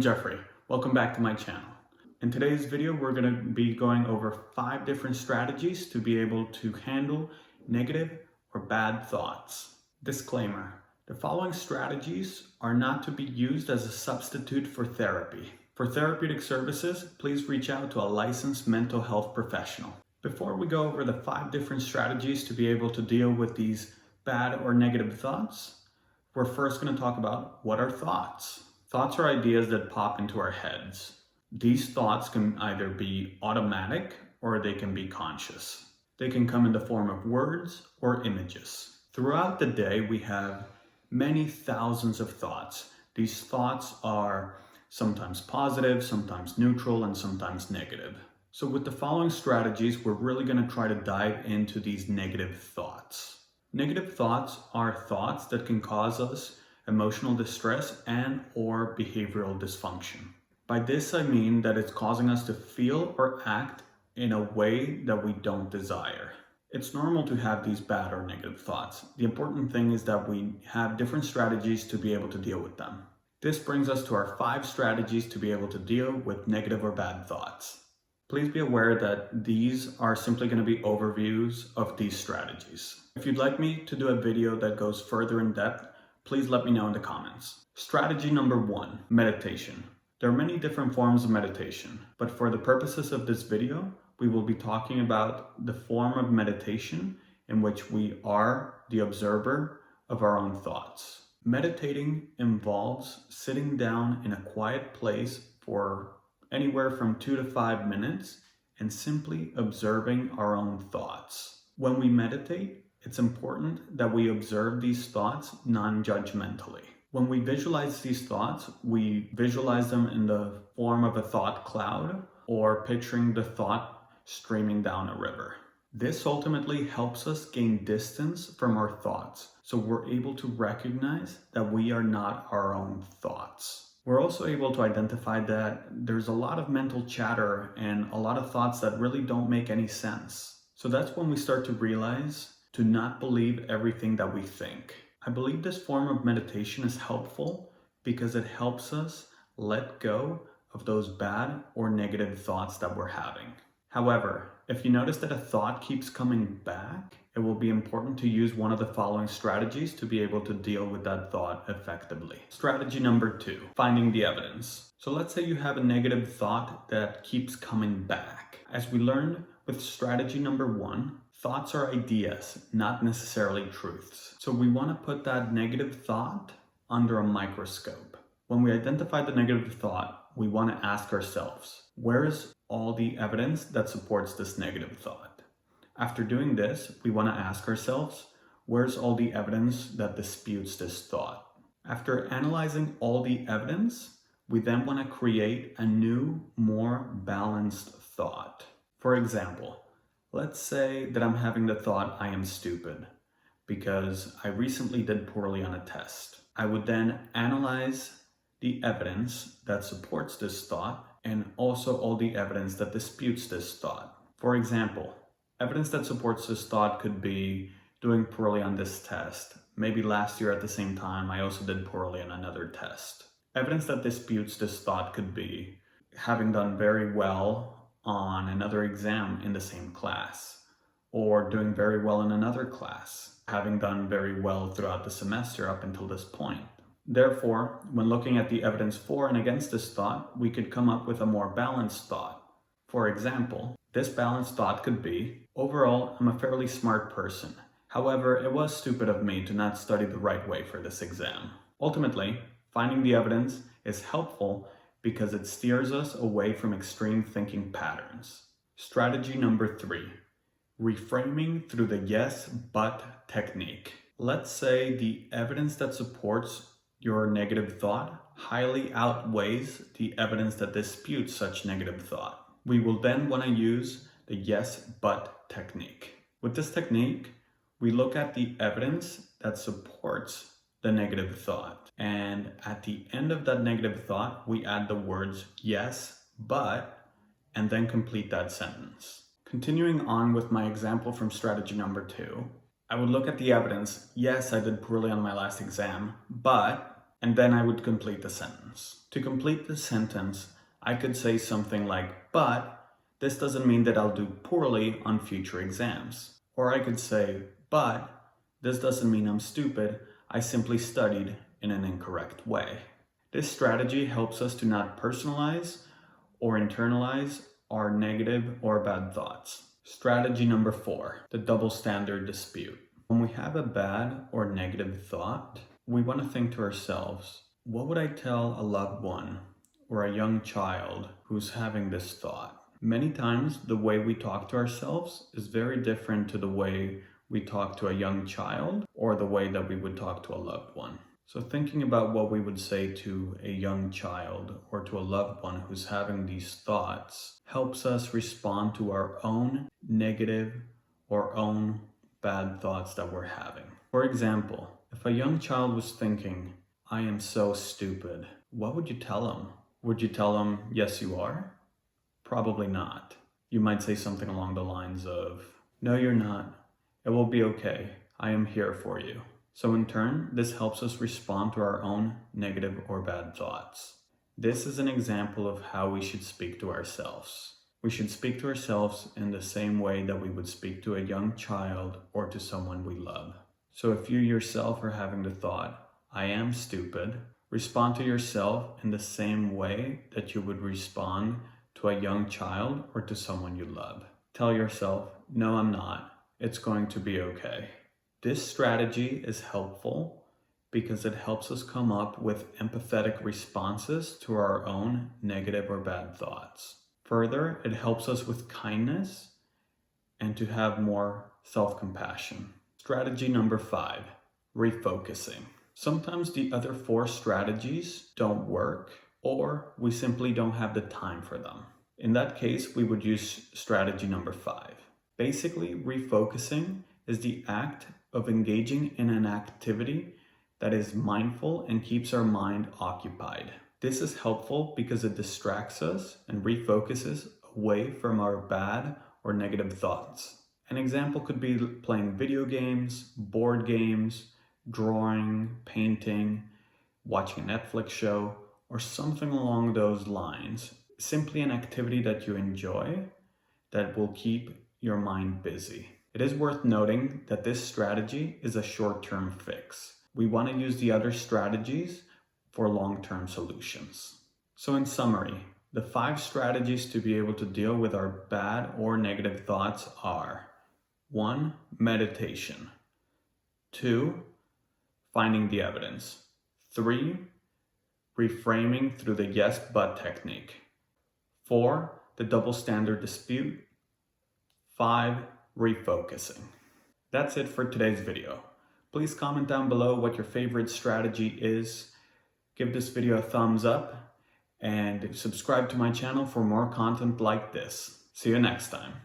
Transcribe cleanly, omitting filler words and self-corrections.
Jeffrey. Welcome back to my channel. In today's video, we're going to be going over 5 different strategies to be able to handle negative or bad thoughts. Disclaimer: the following strategies are not to be used as a substitute for therapy. For therapeutic services, please reach out to a licensed mental health professional. Before we go over the 5 different strategies to be able to deal with these bad or negative thoughts, we're first going to talk about what are thoughts. Thoughts are ideas that pop into our heads. These thoughts can either be automatic or they can be conscious. They can come in the form of words or images. Throughout the day, we have many thousands of thoughts. These thoughts are sometimes positive, sometimes neutral, and sometimes negative. So with the following strategies, we're really going to try to dive into these negative thoughts. Negative thoughts are thoughts that can cause us emotional distress and or behavioral dysfunction. By this I mean that it's causing us to feel or act in a way that we don't desire. It's normal to have these bad or negative thoughts. The important thing is that we have different strategies to be able to deal with them. This brings us to our 5 strategies to be able to deal with negative or bad thoughts. Please be aware that these are simply going to be overviews of these strategies. If you'd like me to do a video that goes further in depth, please let me know in the comments. Strategy number 1, meditation. There are many different forms of meditation, but for the purposes of this video, we will be talking about the form of meditation in which we are the observer of our own thoughts. Meditating involves sitting down in a quiet place for anywhere from 2 to 5 minutes and simply observing our own thoughts. When we meditate, it's important that we observe these thoughts non-judgmentally. When we visualize these thoughts, we visualize them in the form of a thought cloud or picturing the thought streaming down a river. This ultimately helps us gain distance from our thoughts, so we're able to recognize that we are not our own thoughts. We're also able to identify that there's a lot of mental chatter and a lot of thoughts that really don't make any sense. So that's when we start to realize to not believe everything that we think. I believe this form of meditation is helpful because it helps us let go of those bad or negative thoughts that we're having. However, if you notice that a thought keeps coming back, it will be important to use one of the following strategies to be able to deal with that thought effectively. Strategy number 2, finding the evidence. So let's say you have a negative thought that keeps coming back. As we learned with strategy number 1, thoughts are ideas, not necessarily truths. So we want to put that negative thought under a microscope. When we identify the negative thought, we want to ask ourselves, where is all the evidence that supports this negative thought? After doing this, we want to ask ourselves, where's all the evidence that disputes this thought? After analyzing all the evidence, we then want to create a new, more balanced thought. For example, let's say that I'm having the thought I am stupid because I recently did poorly on a test. I would then analyze the evidence that supports this thought and also all the evidence that disputes this thought. For example, evidence that supports this thought could be doing poorly on this test. Maybe last year at the same time, I also did poorly on another test. Evidence that disputes this thought could be having done very well on another exam in the same class, or doing very well in another class, having done very well throughout the semester up until this point. Therefore, when looking at the evidence for and against this thought, we could come up with a more balanced thought. For example, this balanced thought could be, overall, I'm a fairly smart person. However, it was stupid of me to not study the right way for this exam. Ultimately, finding the evidence is helpful because it steers us away from extreme thinking patterns. Strategy number 3, reframing through the yes, but technique. Let's say the evidence that supports your negative thought highly outweighs the evidence that disputes such negative thought. We will then want to use the yes, but technique. With this technique, we look at the evidence that supports the negative thought. And at the end of that negative thought, we add the words yes, but, and then complete that sentence. Continuing on with my example from strategy number 2, I would look at the evidence. Yes, I did poorly on my last exam, but And then I would complete the sentence. To complete the sentence, I could say something like, but this doesn't mean that I'll do poorly on future exams. Or I could say, but this doesn't mean I'm stupid. I simply studied in an incorrect way. This strategy helps us to not personalize or internalize our negative or bad thoughts. Strategy number 4, the double standard dispute. When we have a bad or negative thought, we want to think to ourselves, what would I tell a loved one or a young child who's having this thought? Many times, the way we talk to ourselves is very different to the way we talk to a young child or the way that we would talk to a loved one. So thinking about what we would say to a young child or to a loved one who's having these thoughts helps us respond to our own negative or own bad thoughts that we're having. For example, if a young child was thinking, I am so stupid, what would you tell them? Would you tell them, yes, you are? Probably not. You might say something along the lines of, no, you're not. It will be okay. I am here for you. So in turn, this helps us respond to our own negative or bad thoughts. This is an example of how we should speak to ourselves. We should speak to ourselves in the same way that we would speak to a young child or to someone we love. So if you yourself are having the thought, I am stupid, respond to yourself in the same way that you would respond to a young child or to someone you love. Tell yourself, no, I'm not. It's going to be okay. This strategy is helpful because it helps us come up with empathetic responses to our own negative or bad thoughts. Further, it helps us with kindness and to have more self-compassion. Strategy number 5, refocusing. Sometimes the other 4 strategies don't work, or we simply don't have the time for them. In that case, we would use strategy number 5. Basically, refocusing is the act of engaging in an activity that is mindful and keeps our mind occupied. This is helpful because it distracts us and refocuses away from our bad or negative thoughts. An example could be playing video games, board games, drawing, painting, watching a Netflix show, or something along those lines. Simply an activity that you enjoy that will keep your mind busy. It is worth noting that this strategy is a short-term fix. We want to use the other strategies for long-term solutions. So in summary, the 5 strategies to be able to deal with our bad or negative thoughts are: 1. Meditation. 2. Finding the evidence. 3. Reframing through the yes but technique. 4. The double standard dispute. 5. Refocusing. That's it for today's video. Please comment down below what your favorite strategy is. Give this video a thumbs up and subscribe to my channel for more content like this. See you next time.